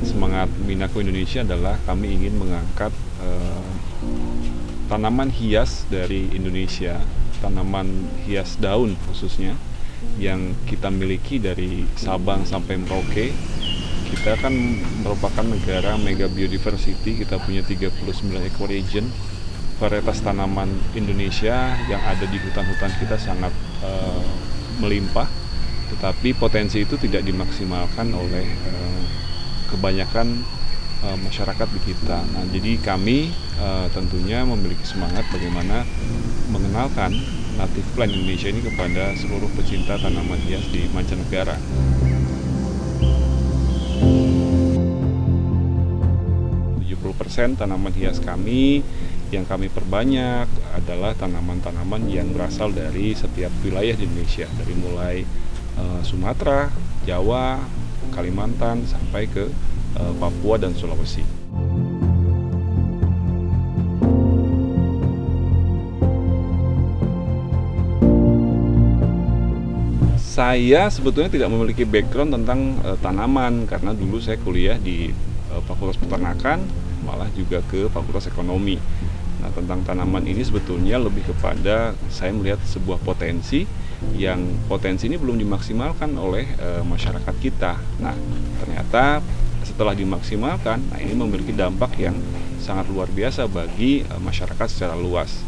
Semangat Minaco Indonesia adalah kami ingin mengangkat tanaman hias dari Indonesia, tanaman hias daun khususnya yang kita miliki dari Sabang sampai Merauke. Kita kan merupakan negara mega biodiversity, kita punya 39 ecoregion. Varietas tanaman Indonesia yang ada di hutan-hutan kita sangat melimpah, tetapi potensi itu tidak dimaksimalkan oleh kebanyakan masyarakat di kita. Nah, jadi kami tentunya memiliki semangat bagaimana mengenalkan native plant Indonesia ini kepada seluruh pecinta tanaman hias di mancanegara. Tanaman hias kami yang kami perbanyak adalah tanaman-tanaman yang berasal dari setiap wilayah di Indonesia, dari mulai Sumatera, Jawa, Kalimantan sampai ke Papua dan Sulawesi. Saya sebetulnya tidak memiliki background tentang tanaman karena dulu saya kuliah di Fakultas Peternakan, malah juga ke Fakultas Ekonomi. Nah, tentang tanaman ini sebetulnya lebih kepada saya melihat sebuah potensi yang potensi ini belum dimaksimalkan oleh masyarakat kita. Nah, ternyata setelah dimaksimalkan, nah ini memiliki dampak yang sangat luar biasa bagi masyarakat secara luas.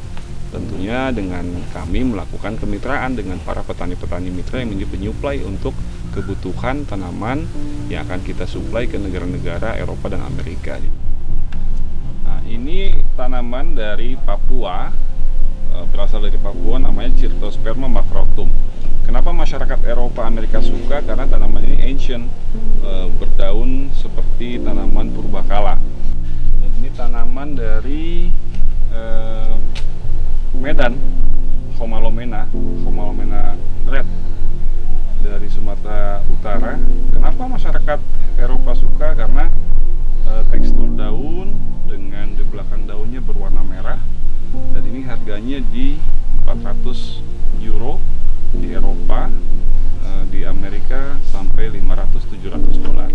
Tentunya dengan kami melakukan kemitraan dengan para petani-petani mitra yang menjadi penyuplai untuk kebutuhan tanaman yang akan kita suplai ke negara-negara Eropa dan Amerika. Nah, ini tanaman dari Papua, berasal dari Papua, namanya Cyrtosperma macrotum. Kenapa masyarakat Eropa Amerika suka? Karena tanaman ini ancient, berdaun seperti tanaman purbakala. Dan ini tanaman dari Medan, Homalomena red dari Sumatera Utara. Kenapa masyarakat Eropa suka? Karena tekstur daun dengan di belakang daunnya berwarna merah, dan ini harganya di 400 euro di Eropa, di Amerika sampai 500-700 dolar.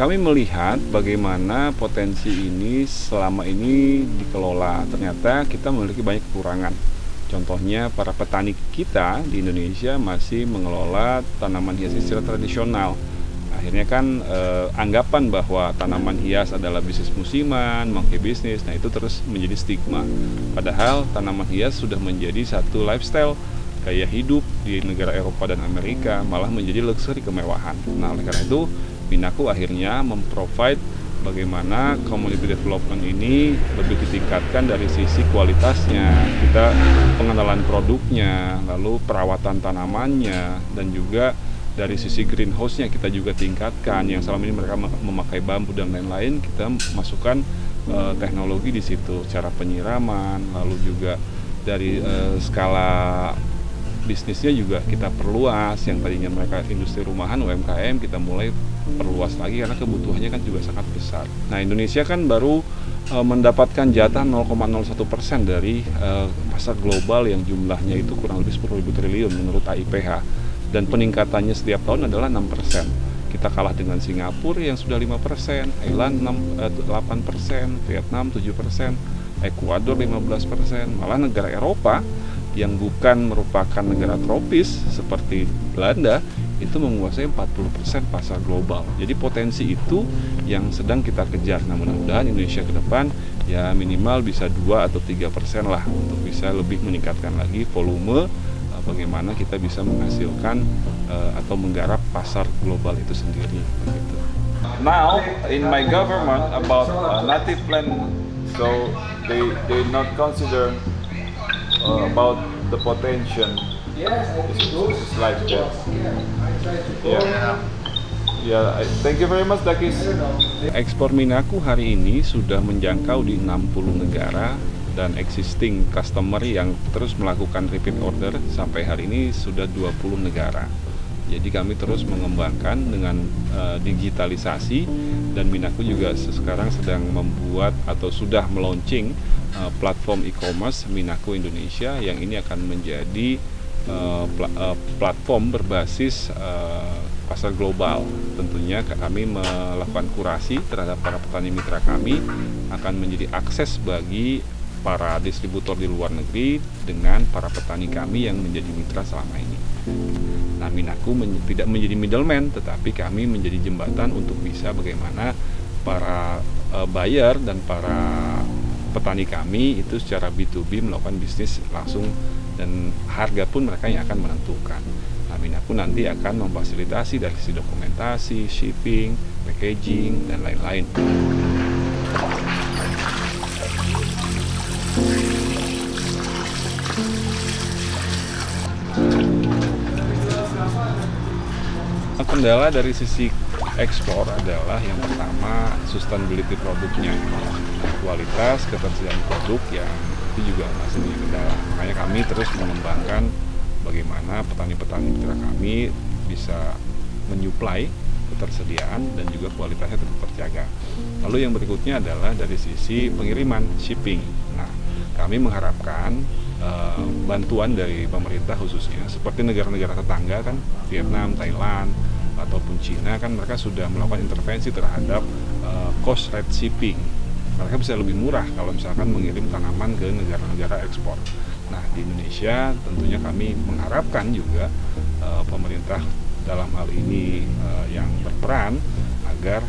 Kami melihat bagaimana potensi ini selama ini dikelola. Ternyata kita memiliki banyak kekurangan. Contohnya para petani kita di Indonesia masih mengelola tanaman hias secara tradisional. Akhirnya kan anggapan bahwa tanaman hias adalah bisnis musiman, monkey business, nah itu terus menjadi stigma. Padahal tanaman hias sudah menjadi satu lifestyle, gaya hidup di negara Eropa dan Amerika, malah menjadi luxury, kemewahan. Nah, oleh karena itu Minaco akhirnya memprovide bagaimana community development ini lebih ditingkatkan dari sisi kualitasnya, kita pengenalan produknya, lalu perawatan tanamannya, dan juga dari sisi greenhouse-nya kita juga tingkatkan. Yang selama ini mereka memakai bambu dan lain-lain, kita masukkan teknologi di situ, cara penyiraman, lalu juga dari skala bisnisnya juga kita perluas. Yang tadinya mereka industri rumahan UMKM, kita mulai perluas lagi karena kebutuhannya kan juga sangat besar. Nah, Indonesia kan baru mendapatkan jatah 0,01% dari pasar global yang jumlahnya itu kurang lebih 10.000 triliun menurut AIPH, dan peningkatannya setiap tahun adalah 6%. Kita kalah dengan Singapura yang sudah 5%, Thailand 8%, Vietnam 7%, Ekuador 15%, malah negara Eropa yang bukan merupakan negara tropis seperti Belanda itu menguasai 40% pasar global. Jadi potensi itu yang sedang kita kejar. Nah, mudah-mudahan Indonesia ke depan ya minimal bisa 2 atau 3% lah untuk bisa lebih meningkatkan lagi volume, bagaimana kita bisa menghasilkan atau menggarap pasar global itu sendiri. Gitu. Now in my government about native plant, so they not consider about the potential. This is like that. Yeah. Ya, thank you very much, Dakis. Ekspor Minaku hari ini sudah menjangkau di 60 negara dan existing customer yang terus melakukan repeat order sampai hari ini sudah 20 negara. Jadi kami terus mengembangkan dengan digitalisasi, dan Minaku juga sekarang sedang membuat atau sudah meluncing platform e-commerce Minaku Indonesia yang ini akan menjadi platform berbasis pasar global. Tentunya kami melakukan kurasi terhadap para petani mitra kami, akan menjadi akses bagi para distributor di luar negeri dengan para petani kami yang menjadi mitra selama ini. Nah, Minaku tidak menjadi middleman, tetapi kami menjadi jembatan untuk bisa bagaimana para buyer dan para petani kami itu secara B2B melakukan bisnis langsung, dan harga pun mereka yang akan menentukan. Nah, Minaku nanti akan memfasilitasi dari sisi dokumentasi, shipping, packaging, dan lain-lain. Kendala dari sisi ekspor adalah yang pertama sustainability produknya, kualitas, ketersediaan produk yang itu juga masih menjadi kendala. Makanya kami terus mengembangkan bagaimana petani-petani mitra kami bisa menyuplai ketersediaan dan juga kualitasnya tetap terjaga. Lalu yang berikutnya adalah dari sisi pengiriman, shipping. Nah, kami mengharapkan bantuan dari pemerintah khususnya seperti negara-negara tetangga kan, Vietnam, Thailand, ataupun Cina kan, mereka sudah melakukan intervensi terhadap cost rate shipping. Mereka bisa lebih murah kalau misalkan mengirim tanaman ke negara-negara ekspor. Nah, di Indonesia tentunya kami mengharapkan juga pemerintah dalam hal ini yang berperan agar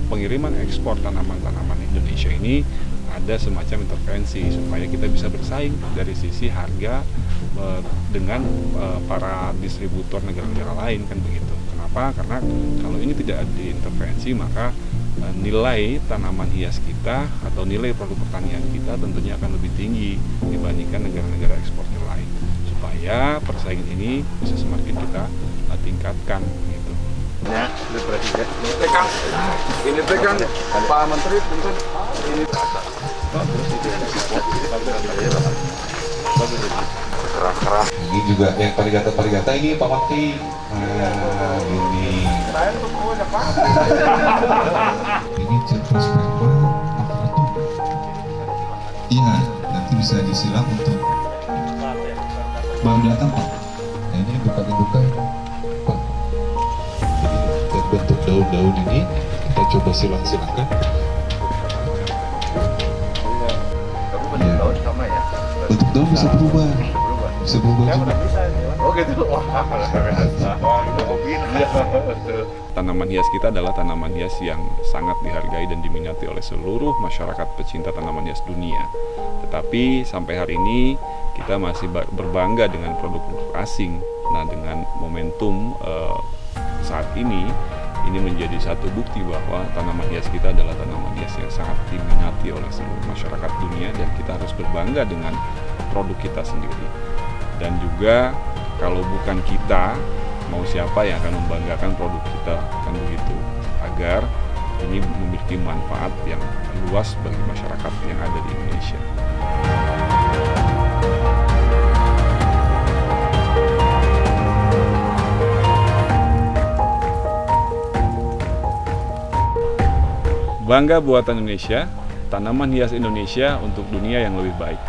pengiriman ekspor tanaman-tanaman Indonesia ini ada semacam intervensi supaya kita bisa bersaing dari sisi harga dengan para distributor negara-negara lain kan begitu. Kenapa? Karena kalau ini tidak diintervensi, maka nilai tanaman hias kita atau nilai produk pertanian kita tentunya akan lebih tinggi dibandingkan negara-negara ekspornya lain. Supaya persaingan ini bisa semakin kita tingkatkan gitu. Ya, ini presiden. Ini pegang Pak Menteri punten. Ini ini juga yang parigata ini Pak Wakti. Ini ini Circus berapa? Iya, nanti bisa disilang untuk baru datang Pak. Nah, ini buka Pak. Jadi bentuk daun-daun ini kita coba silang-silangkan. daun sama ya. Bentuk daun bisa berubah. Bisa berubah juga. Oh gitu. Tanaman hias kita adalah tanaman hias yang sangat dihargai dan diminati oleh seluruh masyarakat pecinta tanaman hias dunia. Tetapi sampai hari ini kita masih berbangga dengan produk-produk asing. Nah, dengan momentum saat ini menjadi satu bukti bahwa tanaman hias kita adalah tanaman hias yang sangat diminati oleh seluruh masyarakat dunia, dan kita harus berbangga dengan produk kita sendiri. Dan juga kalau bukan kita, mau siapa yang akan membanggakan produk kita, kan begitu, agar ini memiliki manfaat yang luas bagi masyarakat yang ada di Indonesia. Bangga buatan Indonesia, tanaman hias Indonesia untuk dunia yang lebih baik.